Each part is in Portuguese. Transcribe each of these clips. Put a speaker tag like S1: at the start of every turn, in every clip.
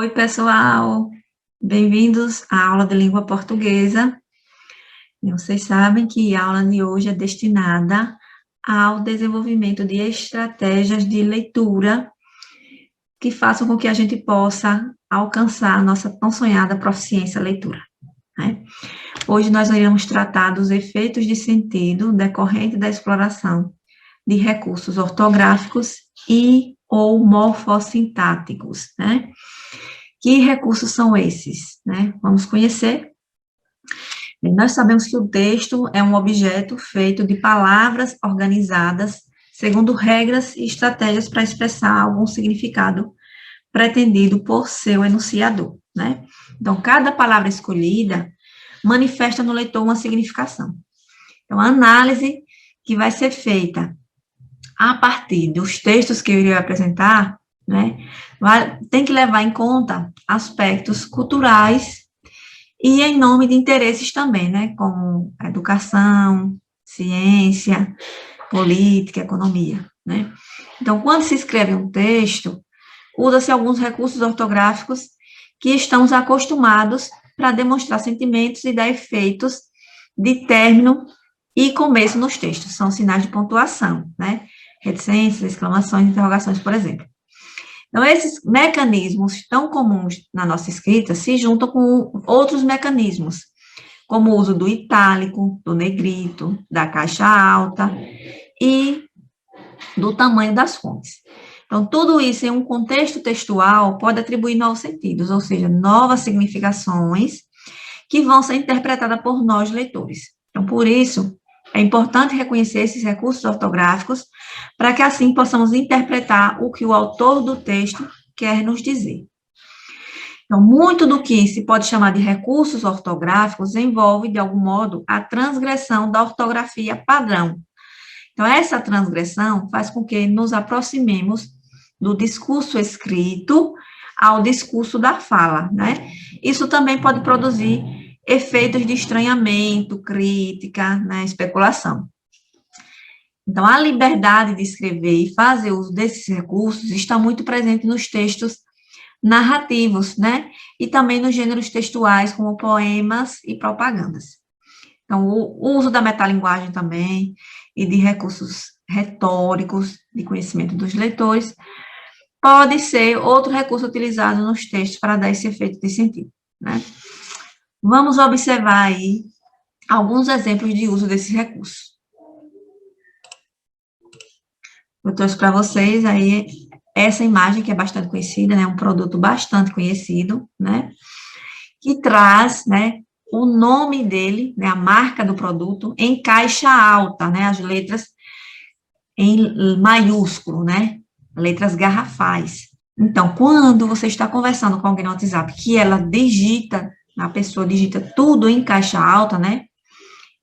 S1: Oi, pessoal, bem-vindos à aula de língua portuguesa. Vocês sabem que a aula de hoje é destinada ao desenvolvimento de estratégias de leitura que façam com que a gente possa alcançar a nossa tão sonhada proficiência leitura, né? Hoje nós iremos tratar dos efeitos de sentido decorrente da exploração de recursos ortográficos e ou morfossintáticos, né? Que recursos são esses, né? Vamos conhecer. Nós sabemos que o texto é um objeto feito de palavras organizadas segundo regras e estratégias para expressar algum significado pretendido por seu enunciador, né? Então, cada palavra escolhida manifesta no leitor uma significação. Então, a análise que vai ser feita a partir dos textos que eu irei apresentar, né, tem que levar em conta aspectos culturais e em nome de interesses também, né, como educação, ciência, política, economia, né. Então, quando se escreve um texto, usa-se alguns recursos ortográficos que estamos acostumados para demonstrar sentimentos e dar efeitos de término e começo nos textos, são sinais de pontuação, né, reticências, exclamações, interrogações, por exemplo. Então, esses mecanismos tão comuns na nossa escrita se juntam com outros mecanismos, como o uso do itálico, do negrito, da caixa alta e do tamanho das fontes. Então, tudo isso em um contexto textual pode atribuir novos sentidos, ou seja, novas significações que vão ser interpretadas por nós, leitores. Então, por isso, é importante reconhecer esses recursos ortográficos para que assim possamos interpretar o que o autor do texto quer nos dizer. Então, muito do que se pode chamar de recursos ortográficos envolve, de algum modo, a transgressão da ortografia padrão. Então, essa transgressão faz com que nos aproximemos do discurso escrito ao discurso da fala, né? Isso também pode produzir efeitos de estranhamento, crítica, né, especulação. Então, a liberdade de escrever e fazer uso desses recursos está muito presente nos textos narrativos, né? E também nos gêneros textuais, como poemas e propagandas. Então, o uso da metalinguagem também, e de recursos retóricos, de conhecimento dos leitores, pode ser outro recurso utilizado nos textos para dar esse efeito de sentido, né? Vamos observar aí alguns exemplos de uso desses recursos. Eu trouxe para vocês aí essa imagem que é bastante conhecida, né, um produto bastante conhecido, né, que traz, né, o nome dele, né, a marca do produto em caixa alta, né, as letras em maiúsculo, né, letras garrafais. Então, quando você está conversando com alguém no WhatsApp, que ela digita, a pessoa digita tudo em caixa alta, né,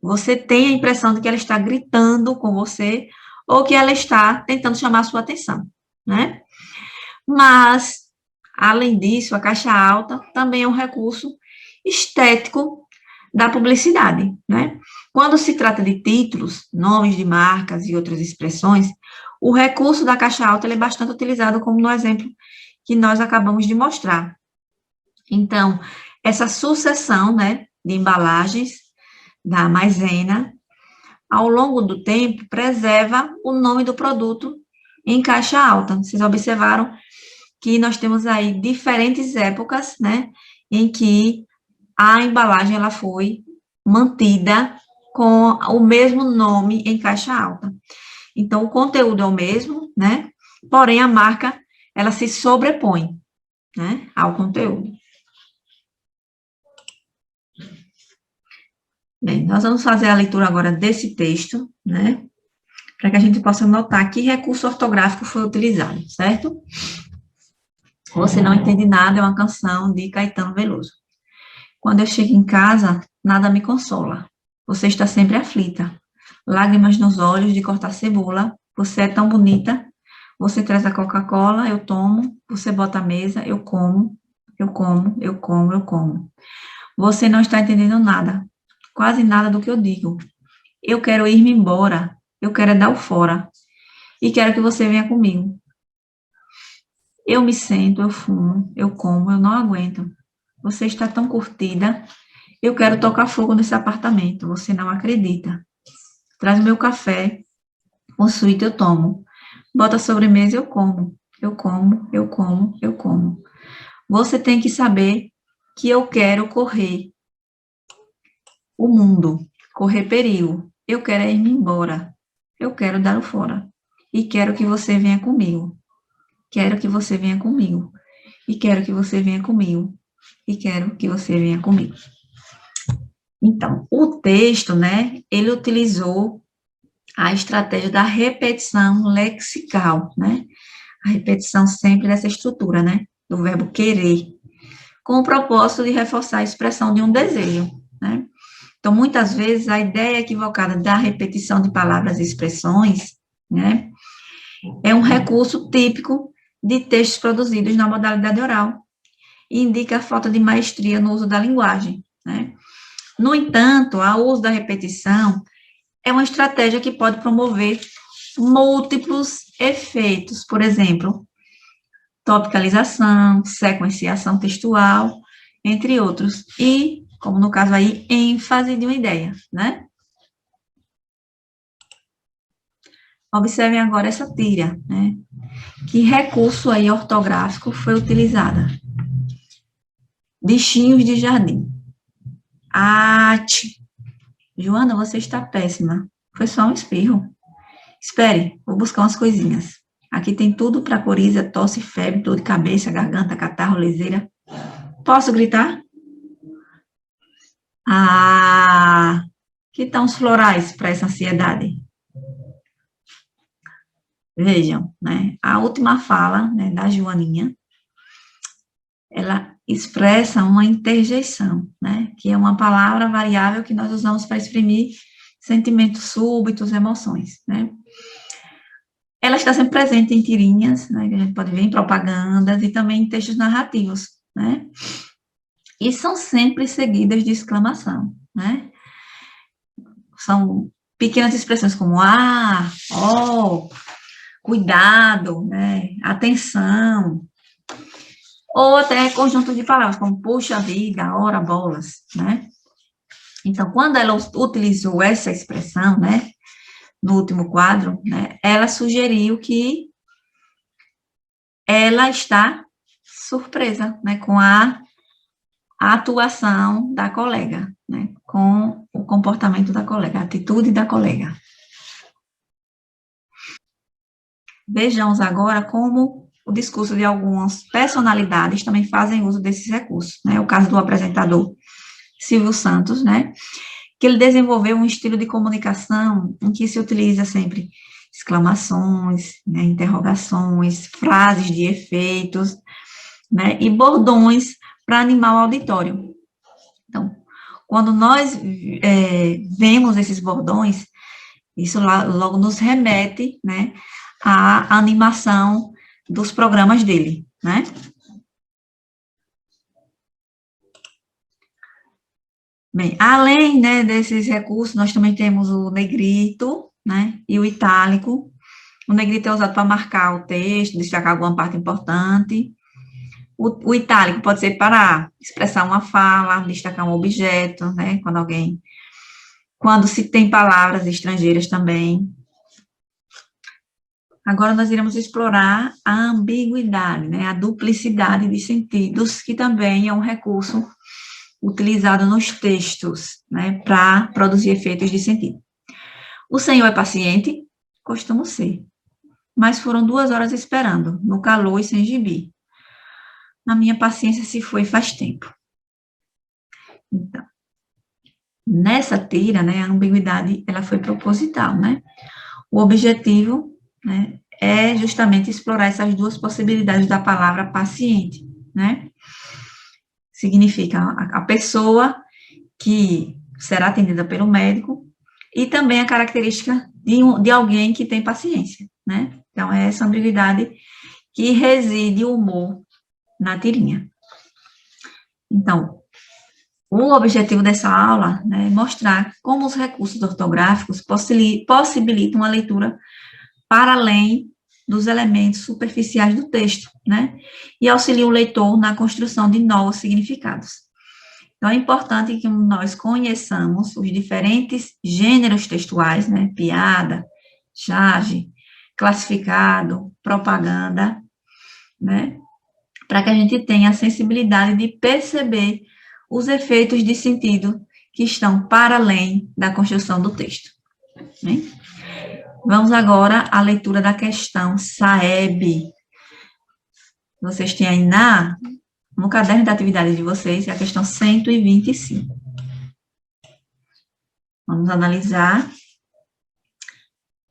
S1: você tem a impressão de que ela está gritando com você ou que ela está tentando chamar a sua atenção, né? Mas, além disso, a caixa alta também é um recurso estético da publicidade, né? Quando se trata de títulos, nomes de marcas e outras expressões, o recurso da caixa alta é bastante utilizado, como no exemplo que nós acabamos de mostrar. Então, essa sucessão, né, de embalagens da maisena, ao longo do tempo, preserva o nome do produto em caixa alta. Vocês observaram que nós temos aí diferentes épocas, né, em que a embalagem ela foi mantida com o mesmo nome em caixa alta. Então, o conteúdo é o mesmo, né, porém a marca, ela se sobrepõe, né, ao conteúdo. Bem, nós vamos fazer a leitura agora desse texto, né, para que a gente possa notar que recurso ortográfico foi utilizado, certo? Você Não Entende Nada é uma canção de Caetano Veloso. Quando eu chego em casa, nada me consola. Você está sempre aflita. Lágrimas nos olhos de cortar cebola. Você é tão bonita. Você traz a Coca-Cola, eu tomo. Você bota a mesa, eu como. Eu como, eu como, eu como. Você não está entendendo nada. Quase nada do que eu digo. Eu quero ir-me embora. Eu quero dar o fora. E quero que você venha comigo. Eu me sento, eu fumo, eu como, eu não aguento. Você está tão curtida. Eu quero tocar fogo nesse apartamento. Você não acredita. Traz o meu café. Com suíte eu tomo. Bota a sobremesa, eu como. Eu como, eu como, eu como. Você tem que saber que eu quero correr o mundo, correr perigo. Eu quero é ir-me embora. Eu quero dar o fora. E quero que você venha comigo. Quero que você venha comigo. E quero que você venha comigo. E quero que você venha comigo. Então, o texto, né, ele utilizou a estratégia da repetição lexical, né? A repetição sempre dessa estrutura, né? Do verbo querer, com o propósito de reforçar a expressão de um desejo, né? Então, muitas vezes, a ideia equivocada da repetição de palavras e expressões, né, é um recurso típico de textos produzidos na modalidade oral e indica a falta de maestria no uso da linguagem, né? No entanto, o uso da repetição é uma estratégia que pode promover múltiplos efeitos, por exemplo, topicalização, sequenciação textual, entre outros, e, como no caso aí, ênfase de uma ideia, né? Observem agora essa tira, né? Que recurso aí ortográfico foi utilizada? Bichinhos de jardim. Joana, você está péssima. Foi só um espirro. Espere, vou buscar umas coisinhas. Aqui tem tudo para coriza, tosse, febre, dor de cabeça, garganta, catarro, leseira. Posso gritar? Ah, que tal os florais para essa ansiedade? Vejam, né? A última fala, né, da Joaninha, ela expressa uma interjeição, né? Que é uma palavra variável que nós usamos para exprimir sentimentos súbitos, emoções, né? Ela está sempre presente em tirinhas, né? Que a gente pode ver em propagandas e também em textos narrativos, né? E são sempre seguidas de exclamação, né? São pequenas expressões como oh, cuidado, né? Atenção, ou até conjunto de palavras, como puxa vida, ora bolas, né? Então, quando ela utilizou essa expressão, né, no último quadro, né, ela sugeriu que ela está surpresa, né, com a atuação da colega, né, com o comportamento da colega, a atitude da colega. Vejamos agora como o discurso de algumas personalidades também fazem uso desses recursos, né, o caso do apresentador Silvio Santos, né, que ele desenvolveu um estilo de comunicação em que se utiliza sempre exclamações, né, interrogações, frases de efeitos, né, e bordões para animar o auditório. Então, quando nós vemos esses bordões, isso logo nos remete, né, à animação dos programas dele, né? Bem, além, né, desses recursos, nós também temos o negrito, né, e o itálico. O negrito é usado para marcar o texto, destacar alguma parte importante. O itálico pode ser para expressar uma fala, destacar um objeto, né, quando se tem palavras estrangeiras também. Agora nós iremos explorar a ambiguidade, né, a duplicidade de sentidos, que também é um recurso utilizado nos textos, né, para produzir efeitos de sentido. O senhor é paciente? Costumo ser. Mas foram 2 horas esperando, no calor e sem gibi. A minha paciência se foi faz tempo. Então, nessa tira, né, a ambiguidade, ela foi proposital, né? O objetivo, né, é justamente explorar essas duas possibilidades da palavra paciente, né? Significa a pessoa que será atendida pelo médico e também a característica de alguém que tem paciência, né? Então, é essa ambiguidade que reside o humor na tirinha. Então, o objetivo dessa aula, né, é mostrar como os recursos ortográficos possibilitam uma leitura para além, dos elementos superficiais do texto, né? E auxilia o leitor na construção de novos significados. Então, é importante que nós conheçamos os diferentes gêneros textuais, né? Piada, charge, classificado, propaganda, né? Para que a gente tenha a sensibilidade de perceber os efeitos de sentido que estão para além da construção do texto. Né? Vamos agora à leitura da questão SAEB. Vocês têm aí no caderno de atividades de vocês, é a questão 125. Vamos analisar.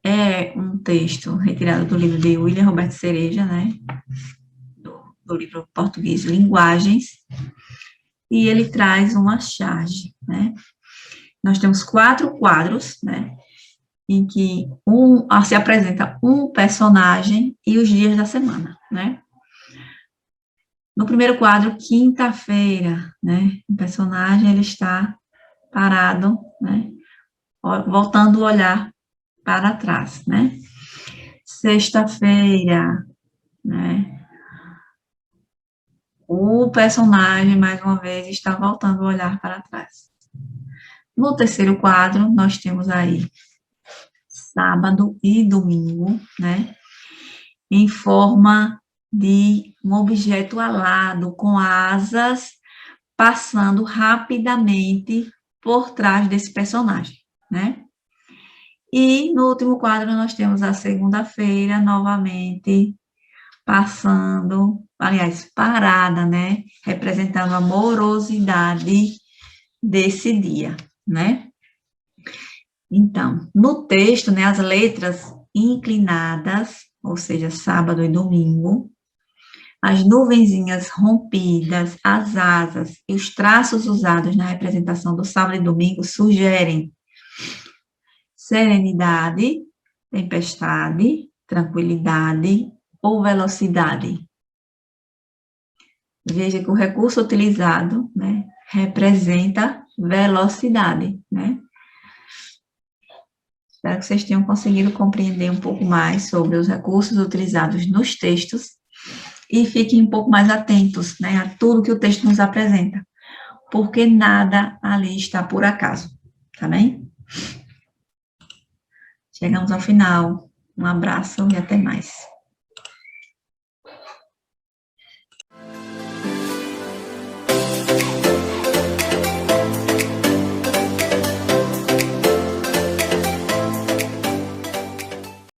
S1: É um texto retirado do livro de William Roberto Cereja, né? Do livro Português Linguagens. E ele traz uma charge, né? Nós temos 4 quadros, né? Em que se apresenta um personagem e os dias da semana, né? No primeiro quadro, quinta-feira, né? O personagem, ele está parado, né? Voltando o olhar para trás, né? Sexta-feira, né? O personagem, mais uma vez, está voltando o olhar para trás. No terceiro quadro, nós temos aí sábado e domingo, né? Em forma de um objeto alado, com asas, passando rapidamente por trás desse personagem, né? E no último quadro nós temos a segunda-feira, novamente, passando, aliás, parada, né? Representando a morosidade desse dia, né? Então, no texto, né, as letras inclinadas, ou seja, sábado e domingo, as nuvenzinhas rompidas, as asas e os traços usados na representação do sábado e domingo sugerem serenidade, tempestade, tranquilidade ou velocidade. Veja que o recurso utilizado, né, representa velocidade, né? Espero que vocês tenham conseguido compreender um pouco mais sobre os recursos utilizados nos textos e fiquem um pouco mais atentos, né, a tudo que o texto nos apresenta, porque nada ali está por acaso, tá bem? Chegamos ao final. Um abraço e até mais.